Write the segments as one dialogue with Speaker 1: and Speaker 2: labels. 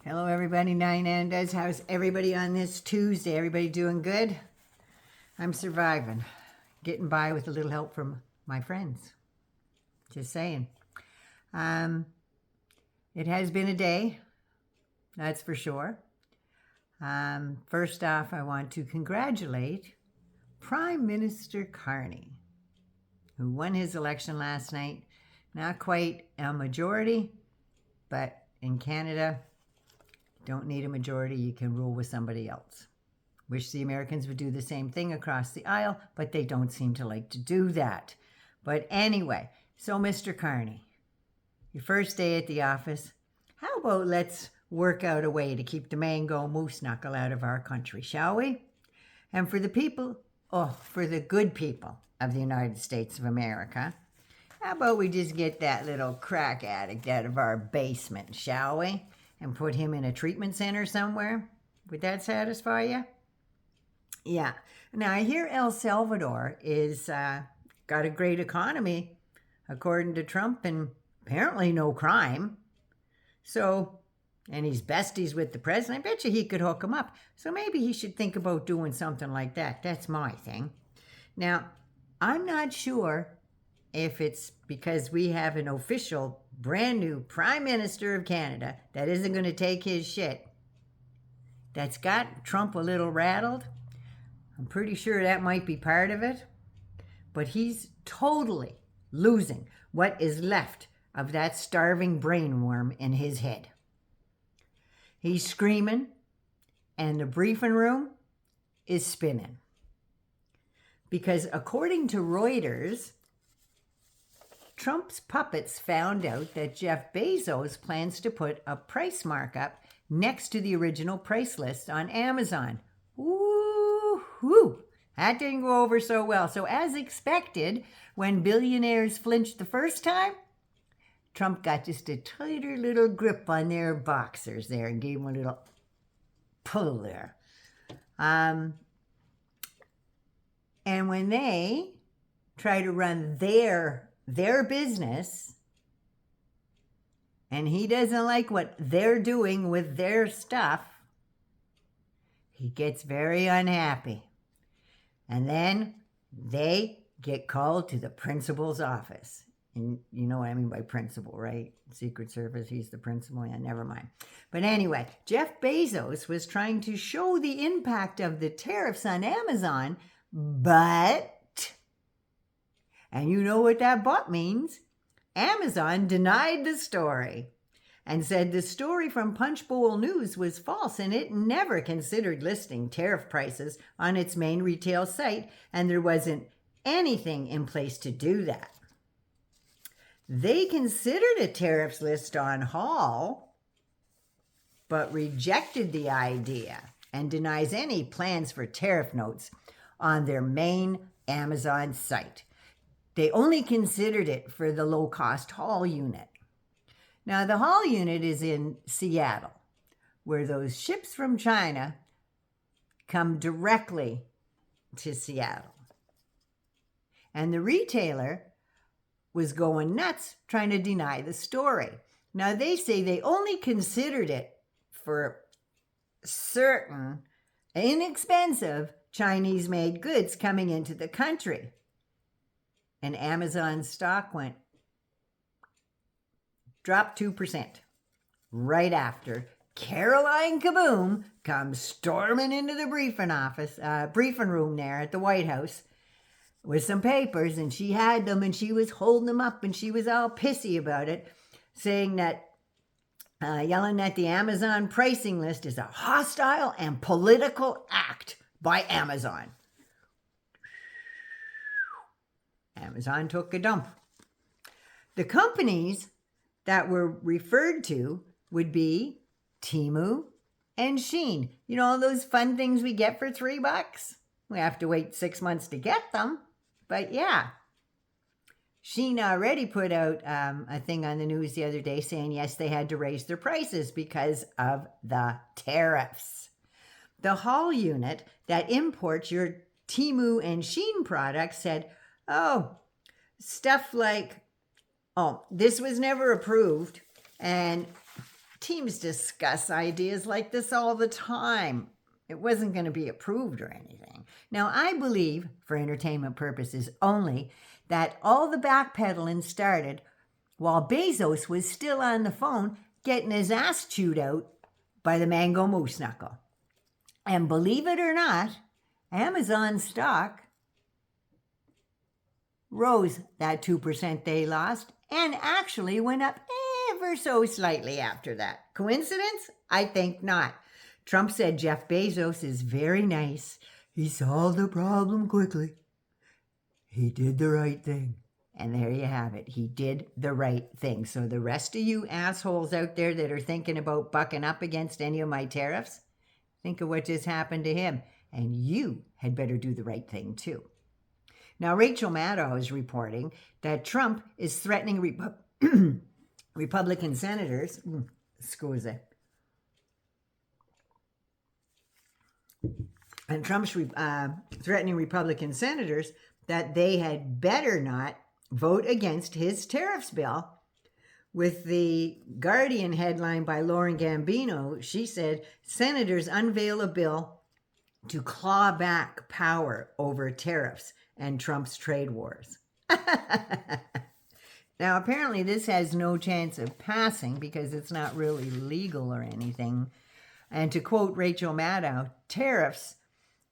Speaker 1: Hello, everybody. Nine Andes. How's everybody on this Tuesday? Everybody doing good? I'm surviving. Getting by with a little help from my friends. Just saying. It has been a day. That's for sure. First off, I want to congratulate Prime Minister Carney, who won his election last night. Not quite a majority, but in Canada, don't need a majority. You can rule with somebody else. Wish the Americans would do the same thing across the aisle, but they don't seem to like to do that. But anyway, so Mr. Carney, your first day at the office, how about let's work out a way to keep the Mango Moose Knuckle out of our country, shall we? And for the people, for the good people of the United States of America, how about we just get that little crack addict out of our basement, shall we? And put him in a treatment center somewhere? Would that satisfy you? Yeah. Now, I hear El Salvador is got a great economy, according to Trump, and apparently no crime. So, and he's besties with the president. I bet you he could hook him up. So maybe he should think about doing something like that. That's my thing. Now, I'm not sure if it's because we have an official brand new Prime Minister of Canada that isn't going to take his shit, that's got Trump a little rattled. I'm pretty sure that might be part of it. But he's totally losing what is left of that starving brainworm in his head. He's screaming, and the briefing room is spinning. Because according to Reuters, Trump's puppets found out that Jeff Bezos plans to put a price markup next to the original price list on Amazon. Woo-hoo! That didn't go over so well. So as expected, when billionaires flinched the first time, Trump got just a tighter little grip on their boxers there and gave them a little pull there. And when they try to run their business, and he doesn't like what they're doing with their stuff, he gets very unhappy. And then they get called to the principal's office. And you know what I mean by principal, right? Secret Service, he's the principal. Yeah, never mind. But anyway, Jeff Bezos was trying to show the impact of the tariffs on Amazon, but, and you know what that but means, Amazon denied the story and said the story from Punchbowl News was false and it never considered listing tariff prices on its main retail site, and there wasn't anything in place to do that. They considered a tariffs list on Hall, but rejected the idea and denies any plans for tariff notes on their main Amazon site. They only considered it for the low-cost Hall unit. Now, the Hall unit is in Seattle, where those ships from China come directly to Seattle. And the retailer was going nuts trying to deny the story. Now, they say they only considered it for certain inexpensive Chinese-made goods coming into the country. And Amazon stock dropped 2% right after Caroline Kaboom comes storming into the briefing room there at the White House with some papers, and she had them and she was holding them up and she was all pissy about it, saying that, yelling that the Amazon pricing list is a hostile and political act by Amazon. Amazon took a dump. The companies that were referred to would be Temu and Shein. You know, all those fun things we get for $3? We have to wait 6 months to get them. But yeah, Shein already put out a thing on the news the other day saying, yes, they had to raise their prices because of the tariffs. The Hall unit that imports your Temu and Shein products said, stuff like, this was never approved, and Teams discuss ideas like this all the time. It wasn't going to be approved or anything. Now, I believe, for entertainment purposes only, that all the backpedaling started while Bezos was still on the phone getting his ass chewed out by the Mango Moose Knuckle. And believe it or not, Amazon stock rose that 2% they lost and actually went up ever so slightly after that. Coincidence? I think not. Trump said Jeff Bezos is very nice. He solved the problem quickly. He did the right thing. And there you have it. He did the right thing. So the rest of you assholes out there that are thinking about bucking up against any of my tariffs, think of what just happened to him. And you had better do the right thing too. Now, Rachel Maddow is reporting that Trump is threatening Republican senators. Scusa. And Trump's threatening Republican senators that they had better not vote against his tariffs bill. With the Guardian headline by Lauren Gambino, she said, senators unveil a bill to claw back power over tariffs and Trump's trade wars. Now, apparently this has no chance of passing because it's not really legal or anything. And to quote Rachel Maddow, tariffs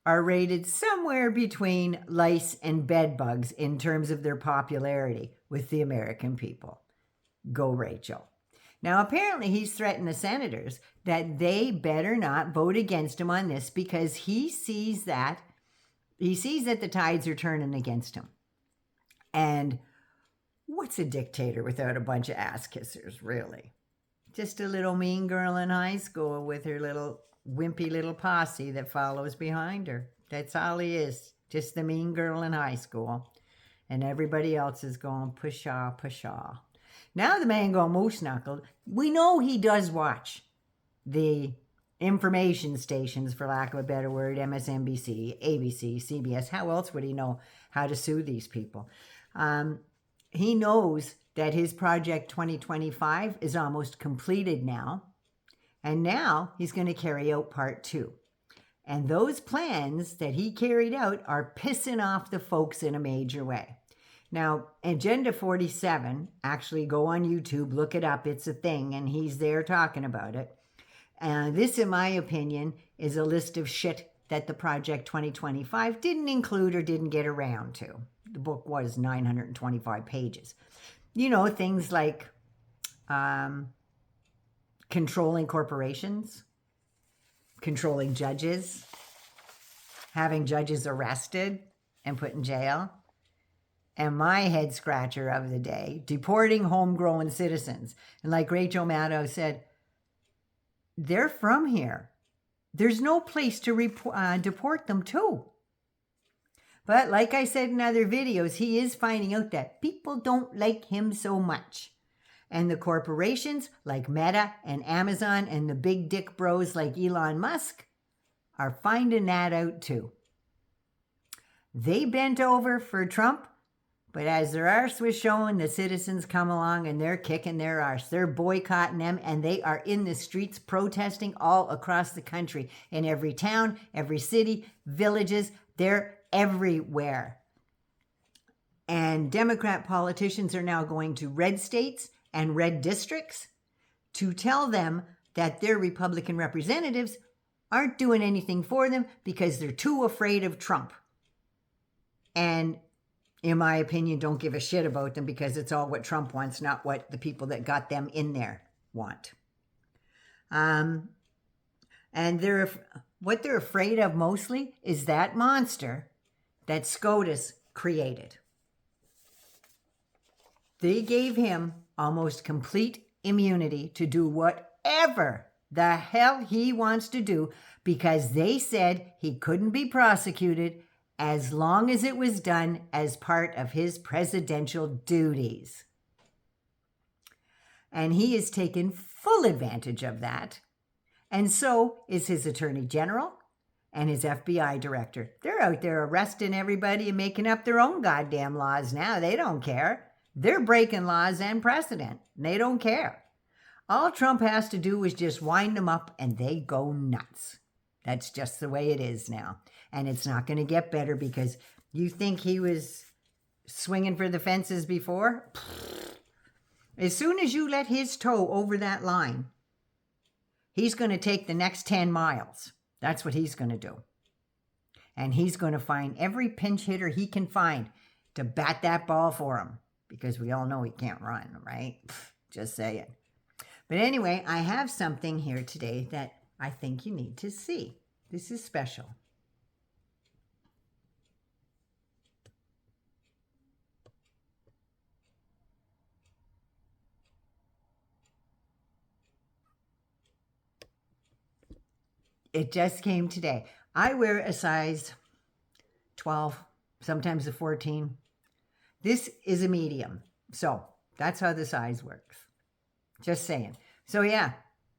Speaker 1: are rated somewhere between lice and bed bugs in terms of their popularity with the American people. Go, Rachel. Now, apparently he's threatened the senators that they better not vote against him on this because he sees that the tides are turning against him. And what's a dictator without a bunch of ass kissers, really? Just a little mean girl in high school with her little wimpy little posse that follows behind her. That's all he is. Just the mean girl in high school. And everybody else is going pshaw, pshaw. Now the Mango Moose Knuckle, we know he does watch the information stations, for lack of a better word, MSNBC, ABC, CBS. How else would he know how to sue these people? He knows that his Project 2025 is almost completed now. And now he's going to carry out part 2. And those plans that he carried out are pissing off the folks in a major way. Now, Agenda 47, actually go on YouTube, look it up, it's a thing, and he's there talking about it. This, in my opinion, is a list of shit that the Project 2025 didn't include or didn't get around to. The book was 925 pages. You know, things like controlling corporations, controlling judges, having judges arrested and put in jail, and my head scratcher of the day, deporting homegrown citizens. And like Rachel Maddow said, they're from here. There's no place to deport them to. But like I said in other videos, he is finding out that people don't like him so much. And the corporations like Meta and Amazon and the big dick bros like Elon Musk are finding that out too. They bent over for Trump, but as their arse was showing, the citizens come along and they're kicking their arse. They're boycotting them and they are in the streets protesting all across the country. In every town, every city, villages, they're everywhere. And Democrat politicians are now going to red states and red districts to tell them that their Republican representatives aren't doing anything for them because they're too afraid of Trump. And in my opinion, don't give a shit about them because it's all what Trump wants, not what the people that got them in there want. And what they're afraid of mostly is that monster that SCOTUS created. They gave him almost complete immunity to do whatever the hell he wants to do because they said he couldn't be prosecuted as long as it was done as part of his presidential duties. And he has taken full advantage of that. And so is his Attorney General and his FBI director. They're out there arresting everybody and making up their own goddamn laws now. They don't care. They're breaking laws and precedent. They don't care. All Trump has to do is just wind them up and they go nuts. That's just the way it is now. And it's not going to get better because you think he was swinging for the fences before? As soon as you let his toe over that line, he's going to take the next 10 miles. That's what he's going to do. And he's going to find every pinch hitter he can find to bat that ball for him. Because we all know he can't run, right? Just saying. But anyway, I have something here today that I think you need to see. This is special. It just came today. I wear a size 12, sometimes a 14. This is a medium. So that's how the size works. Just saying. So yeah,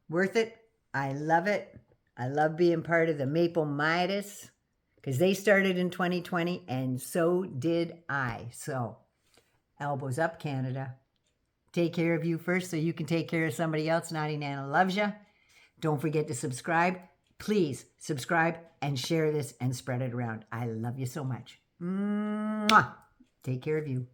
Speaker 1: worth it. I love it. I love being part of the Maple Midas because they started in 2020 and so did I. So elbows up, Canada. Take care of you first so you can take care of somebody else. Naughty Nana loves you. Don't forget to subscribe. Please subscribe and share this and spread it around. I love you so much. Mwah! Take care of you.